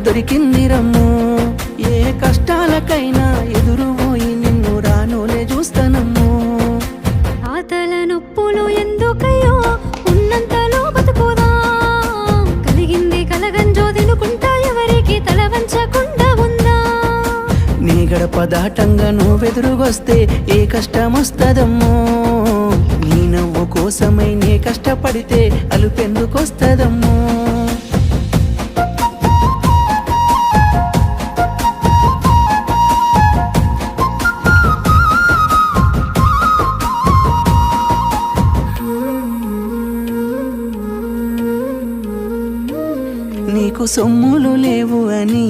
దొరికింది రమ్ము. ఏ కష్టాలకైనా ఎదురు పోయి నిన్ను రానోలే చూస్తానమ్ము. ఆతల నొప్పులు ఎందుకయ్యో ఉన్నంతలో బతుకుదా, కలిగింది కలగంజో తినుకుంటా ఎవరికి తల వంచకుండా ఉందా. నీ గడప దాటంగా నువ్వెదురుగొస్తే ఏ కష్టమొస్తదమ్మో. నీ నవ్వు కోసమై నే కష్టపడితే అలుపెందుకొస్తదమ్మో. నీకు సొమ్ములు లేవు అని